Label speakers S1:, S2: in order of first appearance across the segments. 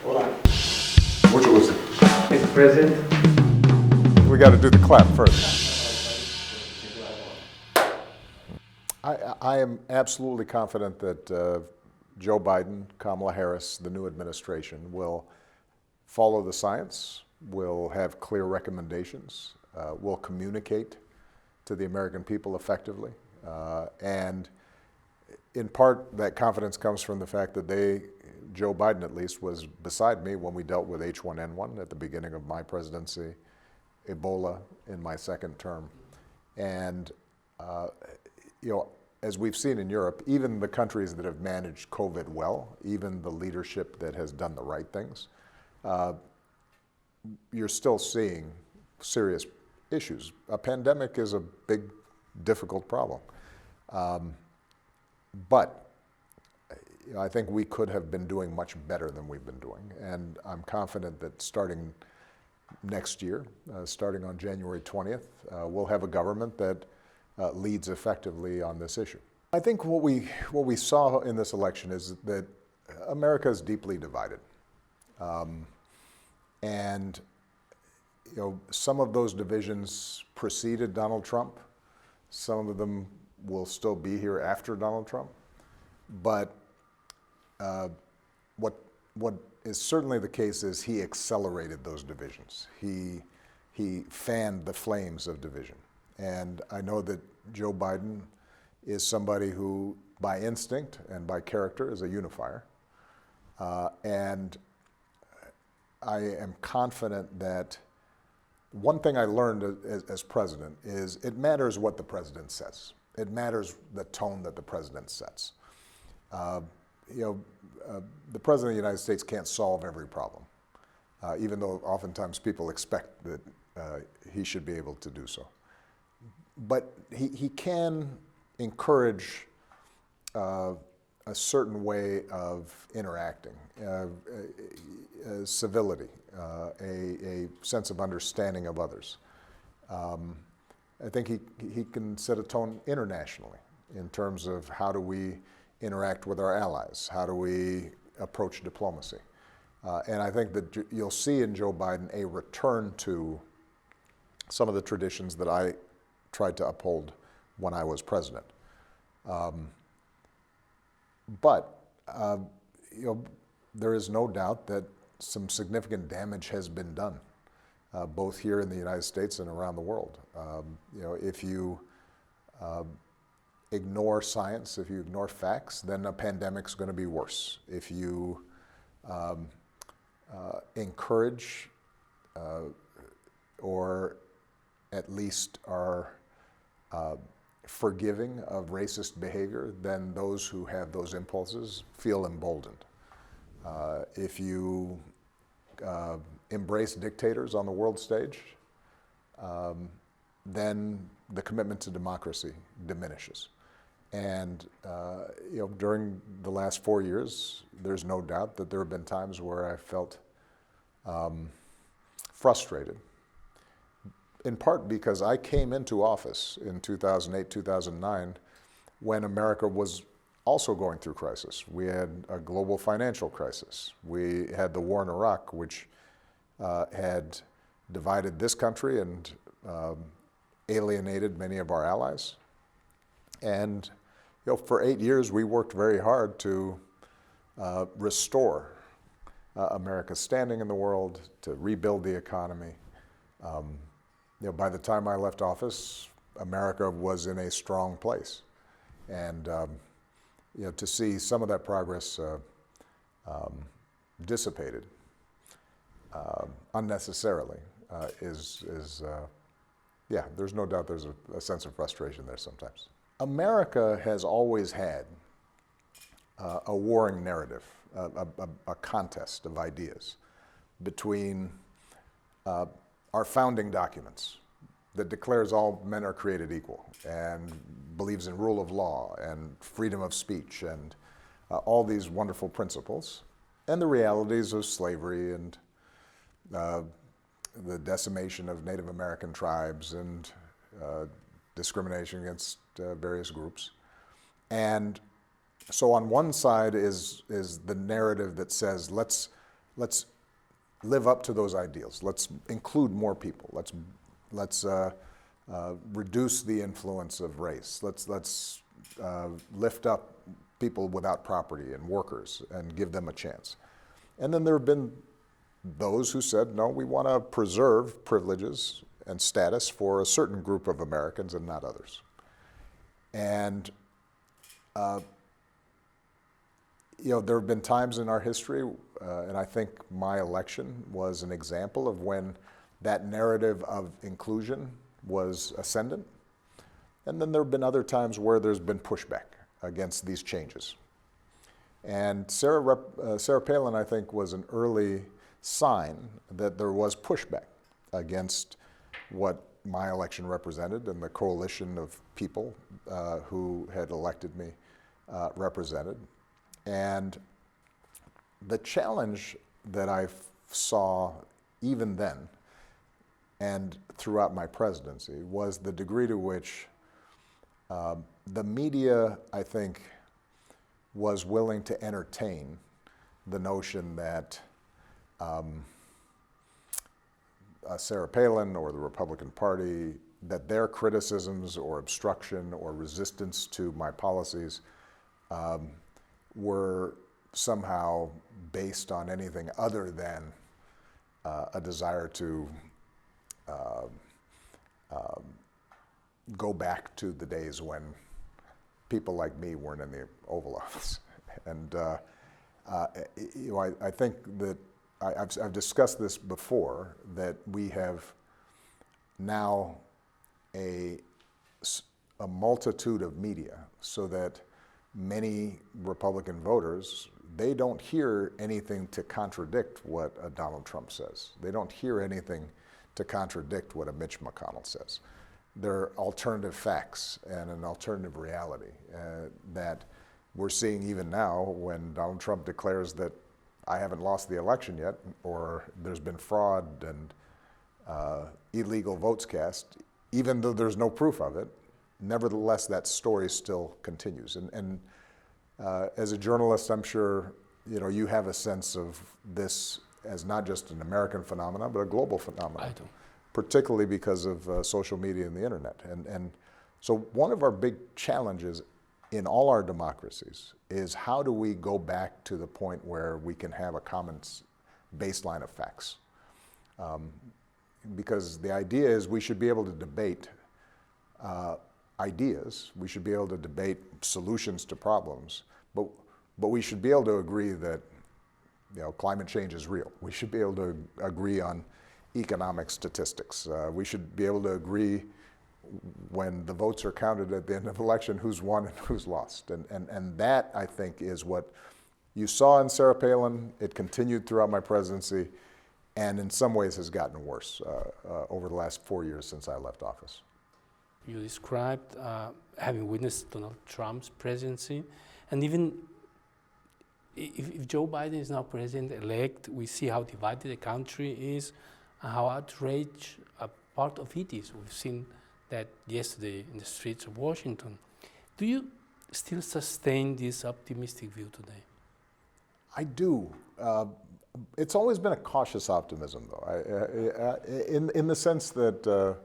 S1: Hola.
S2: Mucho gusto.
S1: Mr. President.
S3: We got to do the clap first. I am absolutely confident that Joe Biden, Kamala Harris, the new administration will follow the science, will have clear recommendations, will communicate to the American people effectively. And in part, that confidence comes from the fact that Joe Biden at least, was beside me when we dealt with H1N1 at the beginning of my presidency, Ebola in my second term. And as we've seen in Europe, even the countries that have managed COVID well, even the leadership that has done the right things, you're still seeing serious issues. A pandemic is a big, difficult problem. But I think we could have been doing much better than we've been doing. And I'm confident that starting next year, starting on January 20th, we'll have a government that leads effectively on this issue. I think what we saw in this election is that America is deeply divided. And some of those divisions preceded Donald Trump. Some of them will still be here after Donald Trump. But what is certainly the case is he accelerated those divisions. He fanned the flames of division. And I know that Joe Biden is somebody who, by instinct and by character, is a unifier. And I am confident that one thing I learned as president is it matters what the president says. It matters the tone that the president sets. The president of the United States can't solve every problem, even though oftentimes people expect that he should be able to do so. But he can encourage a certain way of interacting, civility, a sense of understanding of others. I think he can set a tone internationally in terms of how do we interact with our allies, how do we approach diplomacy. And I think that you'll see in Joe Biden a return to some of the traditions that I tried to uphold when I was president. But there is no doubt that some significant damage has been done, both here in the United States and around the world. If you ignore science, if you ignore facts, then a pandemic's going to be worse. If you encourage or at least are forgiving of racist behavior, then those who have those impulses feel emboldened. If you embrace dictators on the world stage, then the commitment to democracy diminishes. And during the last 4 years, there's no doubt that there have been times where I felt frustrated, in part because I came into office in 2008, 2009, when America was also going through crisis. We had a global financial crisis. We had the war in Iraq, which had divided this country and alienated many of our allies. And for 8 years, we worked very hard to restore America's standing in the world, to rebuild the economy. By the time I left office, America was in a strong place. And to see some of that progress dissipated unnecessarily there's no doubt there's a sense of frustration there sometimes. America has always had a warring narrative, a contest of ideas between our founding documents that declares all men are created equal and believes in rule of law and freedom of speech and all these wonderful principles, and the realities of slavery and the decimation of Native American tribes and discrimination against various groups. And so on one side is the narrative that says, let's let's live up to those ideals. Let's include more people. Let's reduce the influence of race. Let's lift up people without property and workers and give them a chance. And then there have been those who said, no, we want to preserve privileges and status for a certain group of Americans and not others. And there have been times in our history, and I think my election was an example of when that narrative of inclusion was ascendant. And then there have been other times where there's been pushback against these changes. And Sarah Palin, I think, was an early sign that there was pushback against what my election represented and the coalition of people who had elected me represented. And the challenge that I saw even then and throughout my presidency was the degree to which the media, I think, was willing to entertain the notion that Sarah Palin or the Republican Party, that their criticisms or obstruction or resistance to my policies were somehow based on anything other than a desire to go back to the days when people like me weren't in the Oval Office. And I think that I've discussed this before, that we have now a multitude of media, so that many Republican voters, they don't hear anything to contradict what a Donald Trump says. They don't hear anything to contradict what a Mitch McConnell says. They're alternative facts and an alternative reality that we're seeing even now when Donald Trump declares that I haven't lost the election yet, or there's been fraud and illegal votes cast, even though there's no proof of it. Nevertheless, that story still continues. And as a journalist, I'm sure you have a sense of this as not just an American phenomenon, but a global phenomenon.
S4: I do.
S3: Particularly because of social media and the internet. And so one of our big challenges in all our democracies is, how do we go back to the point where we can have a common baseline of facts? Because the idea is we should be able to debate ideas, we should be able to debate solutions to problems, but we should be able to agree that climate change is real. We should be able to agree on economic statistics. We should be able to agree when the votes are counted at the end of the election who's won and who's lost. And that, I think, is what you saw in Sarah Palin. It continued throughout my presidency, and in some ways has gotten worse over the last 4 years since I left office.
S4: You described having witnessed Donald Trump's presidency, and even if Joe Biden is now president-elect, we see how divided the country is, and how outraged a part of it is. We've seen that yesterday in the streets of Washington. Do you still sustain this optimistic view today?
S3: I do. It's always been a cautious optimism, though, in the sense that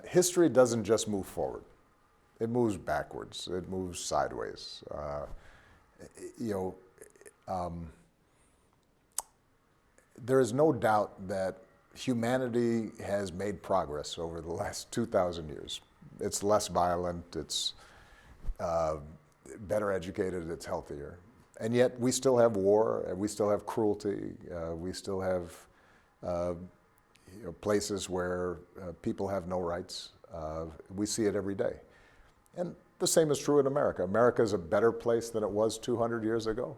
S3: history doesn't just move forward; it moves backwards. It moves sideways. There is no doubt that humanity has made progress over the last 2,000 years. It's less violent, it's better educated, it's healthier. And yet we still have war, we still have cruelty, we still have places where people have no rights. We see it every day. And the same is true in America. America is a better place than it was 200 years ago,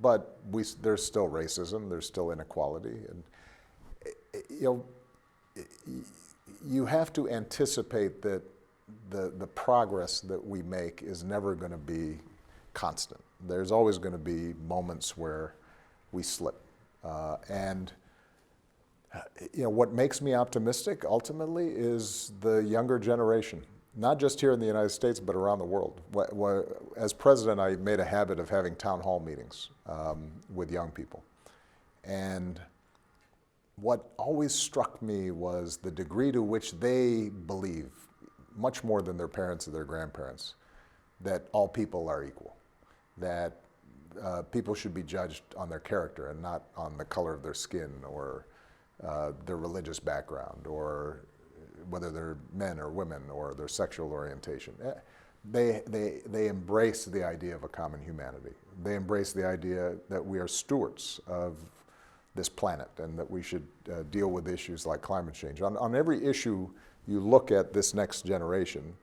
S3: but there's still racism, there's still inequality. And you have to anticipate that the progress that we make is never going to be constant. There's always going to be moments where we slip. What makes me optimistic ultimately is the younger generation not just here in the United States, but around the world. As president, I made a habit of having town hall meetings with young people. And what always struck me was the degree to which they believe, much more than their parents or their grandparents, that all people are equal, that people should be judged on their character and not on the color of their skin or their religious background or whether they're men or women or their sexual orientation. They embrace the idea of a common humanity. They embrace the idea that we are stewards of this planet and that we should deal with issues like climate change. On every issue, you look at this next generation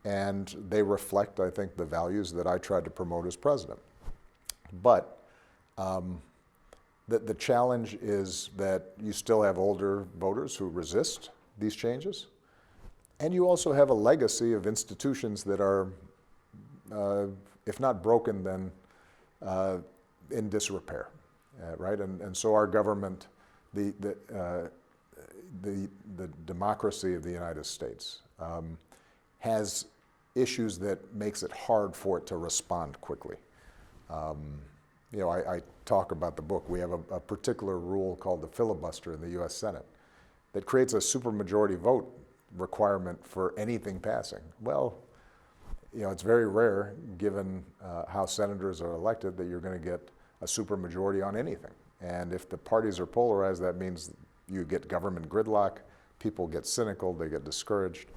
S3: and they reflect, I think, the values that I tried to promote as president. But the challenge is that you still have older voters who resist these changes, and you also have a legacy of institutions that are, if not broken, then in disrepair, right? And so our government, the democracy of the United States has issues that makes it hard for it to respond quickly. You know, I talk about the book. We have a particular rule called the filibuster in the U.S. Senate that creates a supermajority vote requirement for anything passing. Well, you know, it's very rare, given how senators are elected, that you're going to get a supermajority on anything. And if the parties are polarized, that means you get government gridlock, people get cynical, they get discouraged.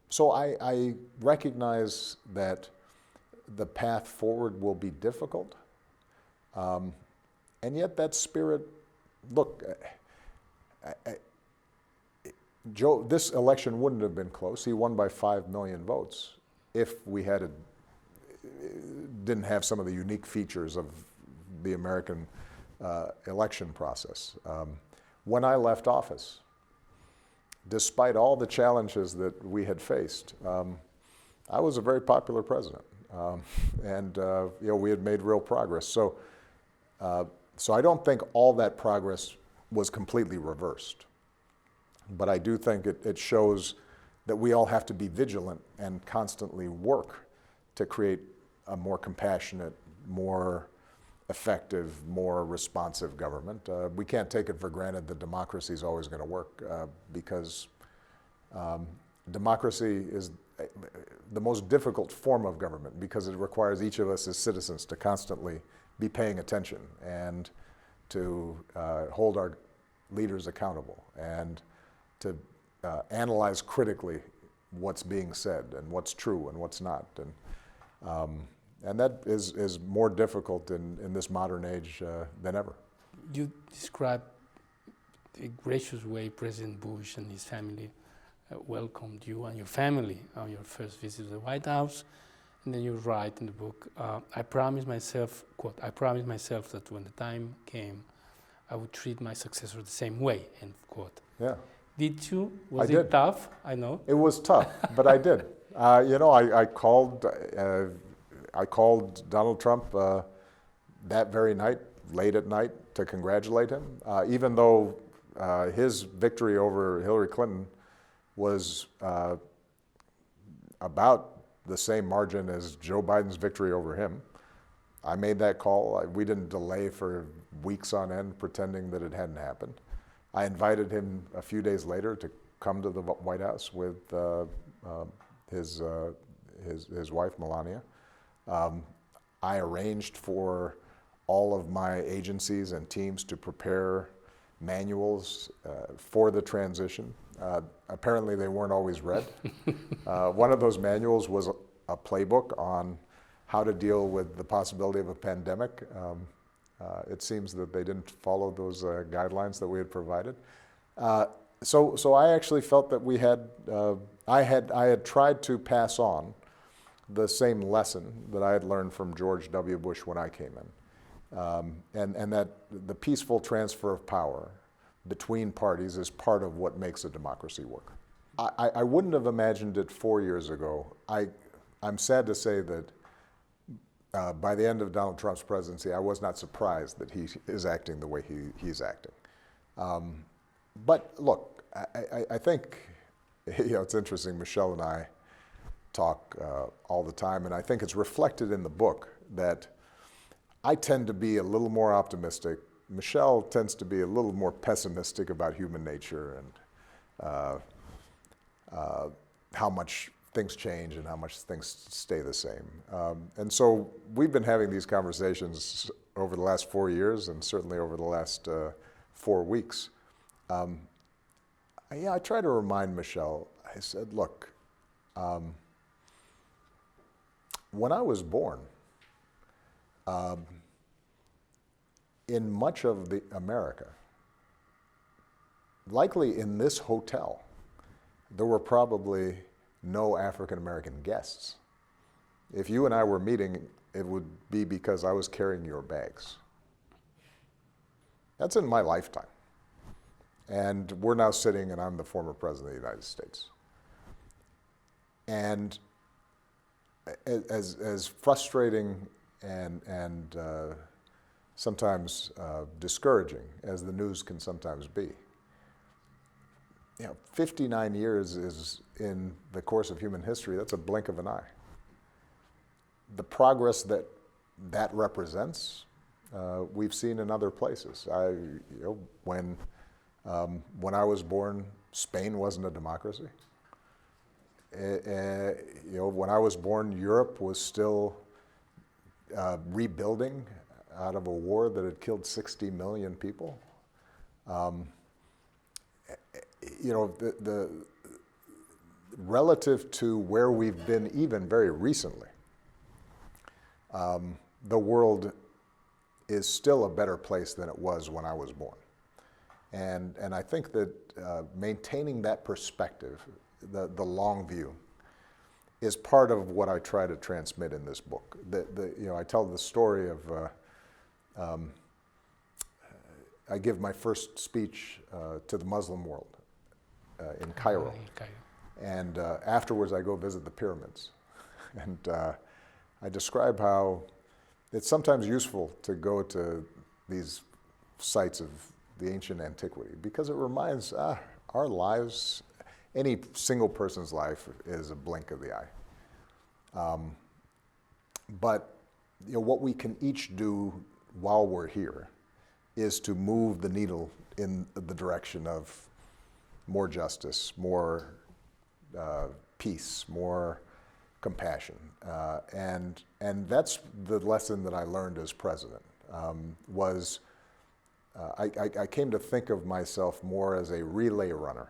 S3: So I recognize that the path forward will be difficult. And yet that spirit, look, Joe, this election wouldn't have been close. He won by 5 million votes if we didn't have some of the unique features of the American election process. When I left office, despite all the challenges that we had faced, I was a very popular president. And you know, we had made real progress. So I don't think all that progress was completely reversed. But I do think it shows that we all have to be vigilant and constantly work to create a more compassionate, more effective, more responsive government. We can't take it for granted that democracy is always going to work because democracy is the most difficult form of government because it requires each of us as citizens to constantly be paying attention and to hold our leaders accountable and to analyze critically what's being said and what's true and what's not. And that is more difficult in this modern age than ever.
S4: You described the gracious way President Bush and his family welcomed you and your family on your first visit to the White House. And then you write in the book, I promised myself, quote, I promised myself that when the time came, I would treat my successor the same way, end quote.
S3: Yeah.
S4: Did you? Was
S3: I
S4: it
S3: did.
S4: tough? I know.
S3: It was tough, but I did. You know, I called Donald Trump that very night, late at night, to congratulate him, even though his victory over Hillary Clinton was about the same margin as Joe Biden's victory over him. I made that call. We didn't delay for weeks on end pretending that it hadn't happened. I invited him a few days later to come to the White House with his wife, Melania. I arranged for all of my agencies and teams to prepare manuals for the transition. Apparently they weren't always read. One of those manuals was a playbook on how to deal with the possibility of a pandemic. It seems that they didn't follow those guidelines that we had provided. So I actually felt that we had, I had tried to pass on the same lesson that I had learned from George W. Bush when I came in. And that the peaceful transfer of power between parties is part of what makes a democracy work. I wouldn't have imagined it 4 years ago. I'm sad to say that by the end of Donald Trump's presidency, I was not surprised that he is acting the way he's acting. But look, I think It's interesting. Michelle and I talk all the time, and I think it's reflected in the book that I tend to be a little more optimistic. Michelle tends to be a little more pessimistic about human nature and how much things change and how much things stay the same. And so we've been having these conversations over the last 4 years and certainly over the last 4 weeks. I try to remind Michelle, I said, look, when I was born, in much of the America, likely in this hotel, there were probably no African American guests. If you and I were meeting, it would be because I was carrying your bags. That's in my lifetime. And we're now sitting, and I'm the former president of the United States. And as frustrating and sometimes discouraging as the news can sometimes be, 59 years is, in the course of human history, that's a blink of an eye. The progress that represents, we've seen in other places. When I was born, Spain wasn't a democracy. When I was born, Europe was still rebuilding out of a war that had killed 60 million people. The relative to where we've been even very recently, the world is still a better place than it was when I was born. And I think that maintaining that perspective, the long view, is part of what I try to transmit in this book. I tell the story of, I give my first speech to the Muslim world in Cairo. And afterwards I go visit the pyramids. And I describe how it's sometimes useful to go to these sites of the ancient antiquity because it reminds our lives, any single person's life is a blink of the eye. But what we can each do while we're here is to move the needle in the direction of more justice, more peace, more compassion. And that's the lesson that I learned as president, I came to think of myself more as a relay runner.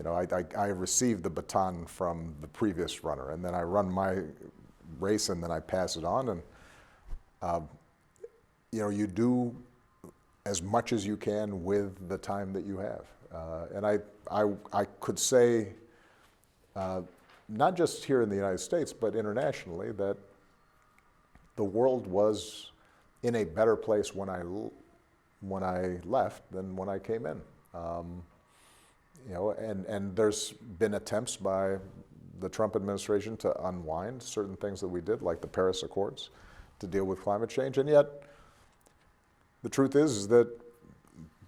S3: I received the baton from the previous runner, and then I run my race, and then I pass it on. And you do as much as you can with the time that you have. And I could say, not just here in the United States, but internationally, that the world was in a better place when I left than when I came in. And there's been attempts by the Trump administration to unwind certain things that we did, like the Paris Accords, to deal with climate change. And yet, the truth is that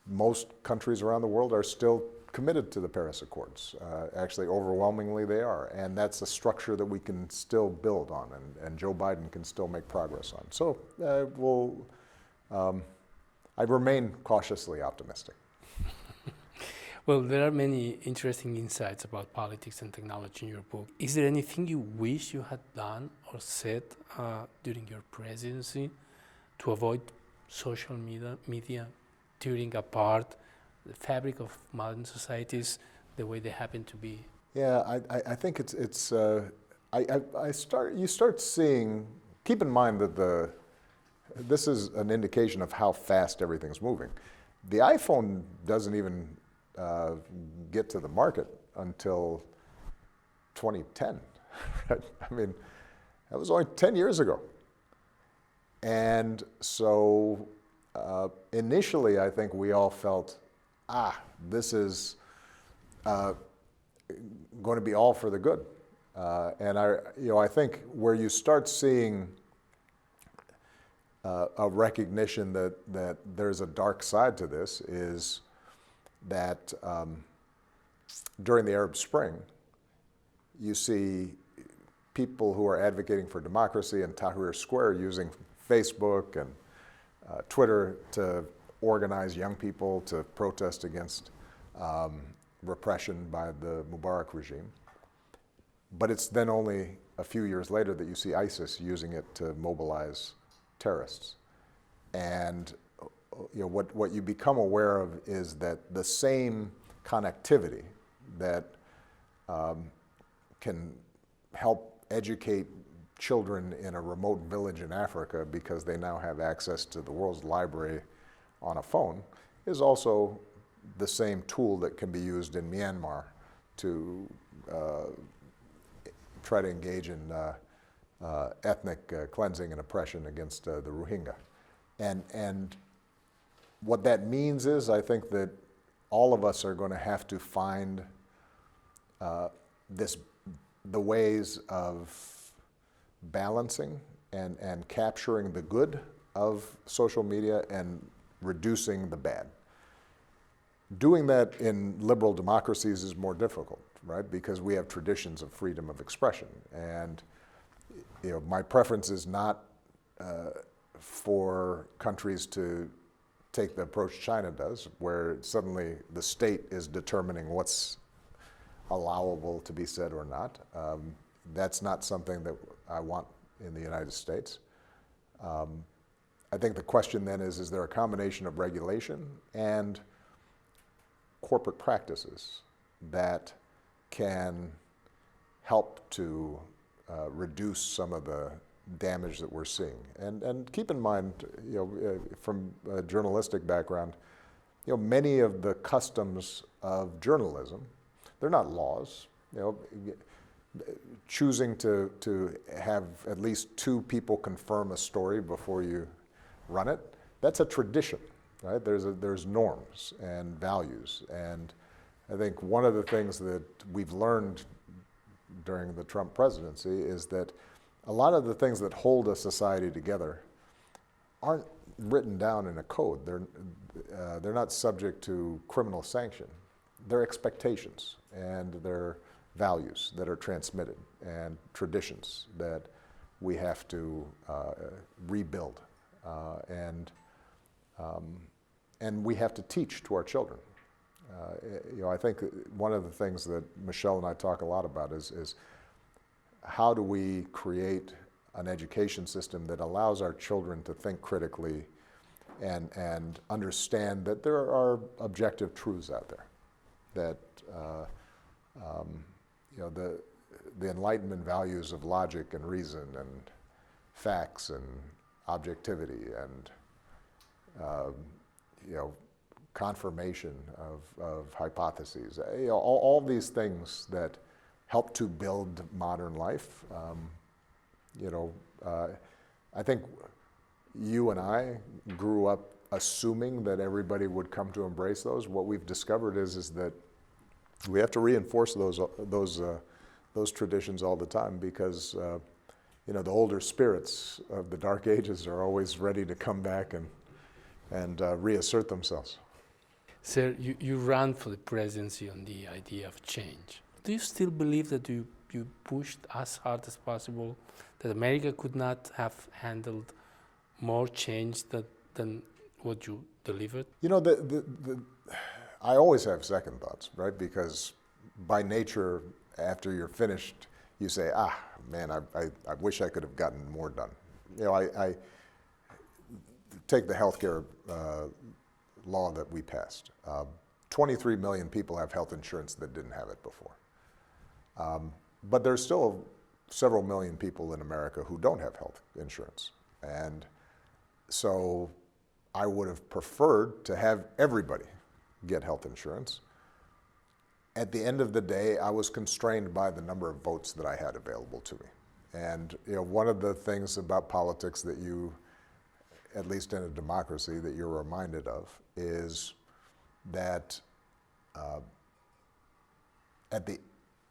S3: most countries around the world are still committed to the Paris Accords. Actually, overwhelmingly they are. And that's a structure that we can still build on, and Joe Biden can still make progress on. So I remain cautiously optimistic.
S4: Well, there are many interesting insights about politics and technology in your book. Is there anything you wish you had done or said during your presidency to avoid social media tearing apart the fabric of modern societies the way they happen to be?
S3: Yeah, I think you start seeing, keep in mind that this is an indication of how fast everything's moving. The iPhone doesn't even get to the market until 2010. Right? I mean, that was only 10 years ago. And so initially, I think we all felt, this is going to be all for the good. And I think where you start seeing a recognition that there's a dark side to this is that during the Arab Spring, you see people who are advocating for democracy in Tahrir Square using Facebook and Twitter to organize young people to protest against repression by the Mubarak regime. But it's then only a few years later that you see ISIS using it to mobilize terrorists. And what you become aware of is that the same connectivity that can help educate children in a remote village in Africa because they now have access to the world's library on a phone is also the same tool that can be used in Myanmar to try to engage in ethnic cleansing and oppression against the Rohingya. And what that means is, I think that all of us are going to have to find the ways of balancing and capturing the good of social media and reducing the bad. Doing that in liberal democracies is more difficult, right? Because we have traditions of freedom of expression. And my preference is not for countries to take the approach China does, where suddenly the state is determining what's allowable to be said or not. That's not something that I want in the United States. I think the question then is there a combination of regulation and corporate practices that can help to reduce some of the damage that we're seeing? And keep in mind, from a journalistic background, many of the customs of journalism, they're not laws. Choosing to have at least two people confirm a story before you run it, that's a tradition, right? There's norms and values. And I think one of the things that we've learned during the Trump presidency is that a lot of the things that hold a society together aren't written down in a code. They're not subject to criminal sanction. They're expectations and they're values that are transmitted and traditions that we have to rebuild and we have to teach to our children. I think one of the things that Michelle and I talk a lot about is how do we create an education system that allows our children to think critically and understand that there are objective truths out there, that the Enlightenment values of logic and reason and facts and objectivity and confirmation of hypotheses, all these things that help to build modern life. I think you and I grew up assuming that everybody would come to embrace those. What we've discovered is that we have to reinforce those traditions all the time because the older spirits of the Dark Ages are always ready to come back and reassert themselves.
S4: Sir, you ran for the presidency on the idea of change. Do you still believe that you pushed as hard as possible, that America could not have handled more change than what you delivered?
S3: I always have second thoughts, right? Because by nature, after you're finished, you say, man, I wish I could have gotten more done. I take the healthcare law that we passed. 23 million people have health insurance that didn't have it before. But there's still several million people in America who don't have health insurance. And so I would have preferred to have everybody get health insurance. At the end of the day, I was constrained by the number of votes that I had available to me. And one of the things about politics that you, at least in a democracy, that you're reminded of is that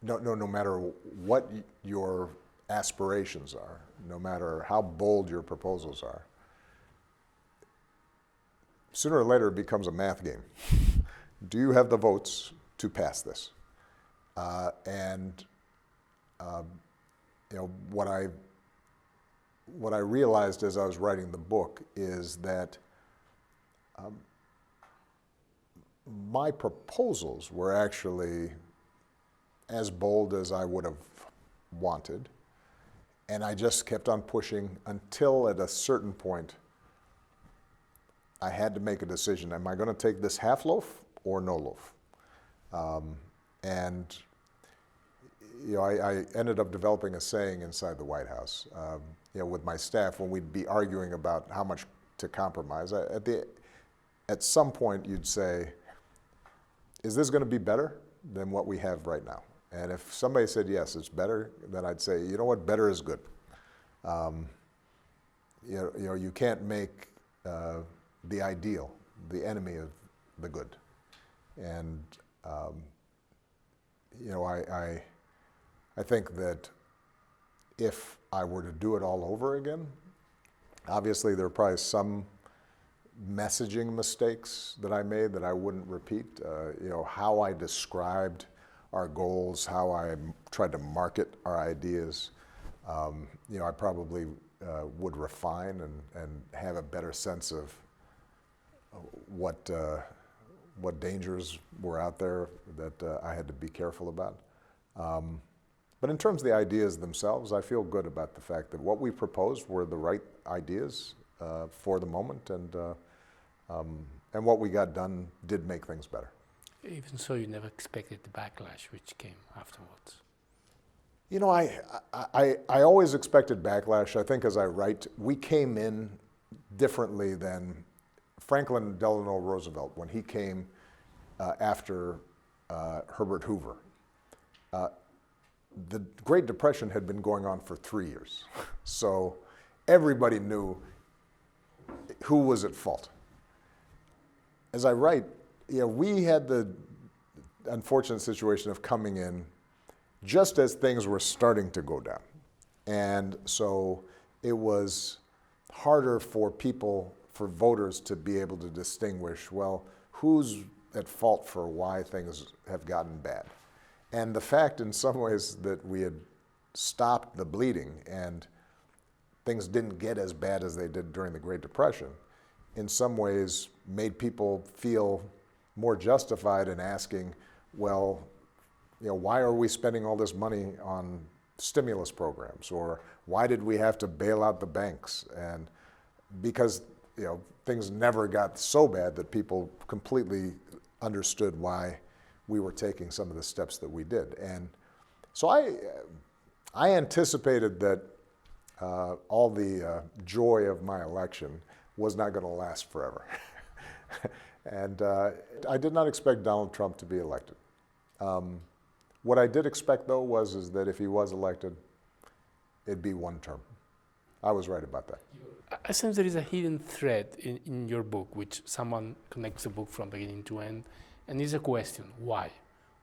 S3: no matter what your aspirations are, no matter how bold your proposals are, sooner or later it becomes a math game. Do you have the votes to pass this? And you know, what I realized as I was writing the book is that my proposals were actually as bold as I would have wanted, and I just kept on pushing until at a certain point I had to make a decision. Am I going to take this half loaf or no loaf? And you know, I ended up developing a saying inside the White House, you know, with my staff when we'd be arguing about how much to compromise. At some point, you'd say, "Is this going to be better than what we have right now?" And if somebody said yes, it's better, then I'd say, you know what, better is good. You know, you can't make the ideal the enemy of the good. And you know, I think that if I were to do it all over again, obviously there are probably some messaging mistakes that I made that I wouldn't repeat. You know, how I described our goals, how I tried to market our ideas. You know, I probably would refine and have a better sense of what dangers were out there that I had to be careful about. But in terms of the ideas themselves, I feel good about the fact that what we proposed were the right ideas for the moment, and what we got done did make things better.
S4: Even so, you never expected the backlash which came afterwards.
S3: You know, I always expected backlash. I think as I write, we came in differently than Franklin Delano Roosevelt when he came after Herbert Hoover. The Great Depression had been going on for 3 years. So everybody knew who was at fault. As I write, you know, we had the unfortunate situation of coming in just as things were starting to go down. And so it was harder for people, for voters to be able to distinguish, well, who's at fault for why things have gotten bad. And the fact in some ways that we had stopped the bleeding and things didn't get as bad as they did during the Great Depression, in some ways made people feel more justified in asking, well, you know, why are we spending all this money on stimulus programs? Or why did we have to bail out the banks? And because, you know, things never got so bad that people completely understood why we were taking some of the steps that we did. And so I anticipated that all the joy of my election was not going to last forever. And I did not expect Donald Trump to be elected. What I did expect, though, is that if he was elected, it'd be one term. I was right about that.
S4: I sense there is a hidden thread in your book, which someone connects the book from beginning to end, and it's a question: why?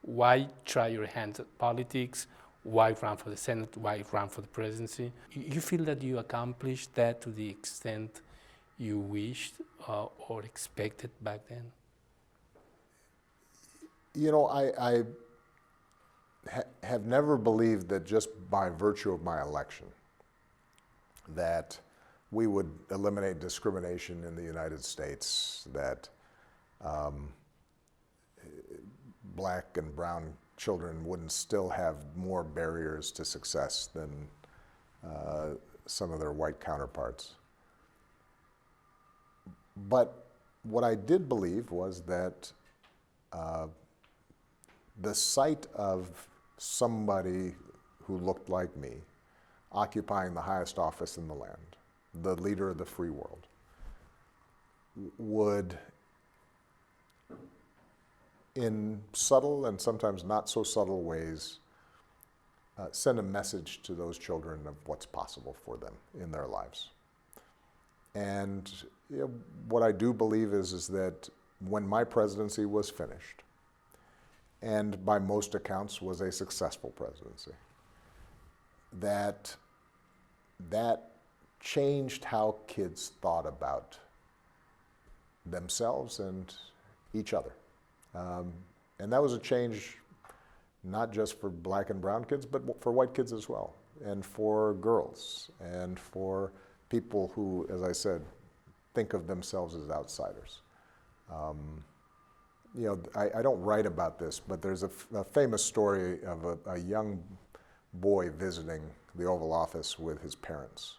S4: Why try your hands at politics? Why run for the Senate? Why run for the presidency? You feel that you accomplished that to the extent you wished or expected back then?
S3: You know, I have never believed that just by virtue of my election that we would eliminate discrimination in the United States, that black and brown children wouldn't still have more barriers to success than some of their white counterparts. But what I did believe was that the sight of somebody who looked like me occupying the highest office in the land, the leader of the free world, would, in subtle and sometimes not so subtle ways, send a message to those children of what's possible for them in their lives. And you know, what I do believe is that when my presidency was finished, and by most accounts was a successful presidency, that changed how kids thought about themselves and each other. And that was a change not just for black and brown kids, but for white kids as well, and for girls, and for people who, as I said, think of themselves as outsiders. You know, I don't write about this, but there's a famous story of a young boy visiting the Oval Office with his parents.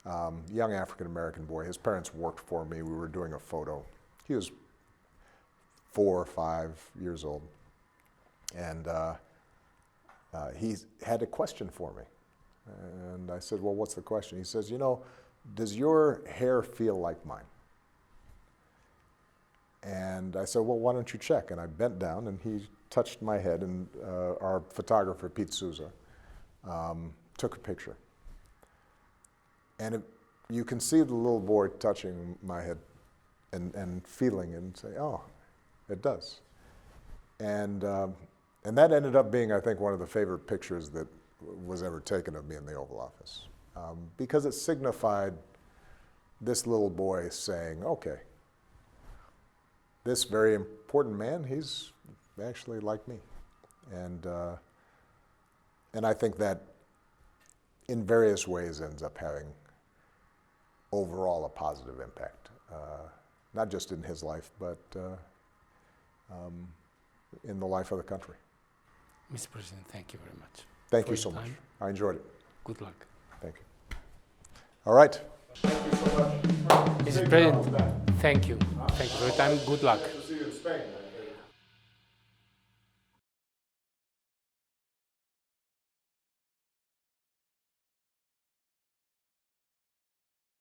S3: Young African-American boy. His parents worked for me. We were doing a photo. He was 4 or 5 years old. And he had a question for me. And I said, well, what's the question? He says, you know, does your hair feel like mine? And I said, well, why don't you check? And I bent down, and he touched my head, and our photographer, Pete Souza, took a picture. And you can see the little boy touching my head and feeling it and say, oh, it does. And that ended up being, I think, one of the favorite pictures that was ever taken of me in the Oval Office. Because it signified this little boy saying, okay, this very important man, he's actually like me. And I think that in various ways ends up having overall a positive impact, not just in his life, but in the life of the country.
S4: Mr. President, thank you very much.
S3: Thank
S4: for
S3: you so
S4: your
S3: much.
S4: time.
S3: I enjoyed it.
S4: Good luck.
S3: Thank you. All right.
S4: Mr. President, thank you. Thank you for your time. Good luck.
S3: See you in Spain.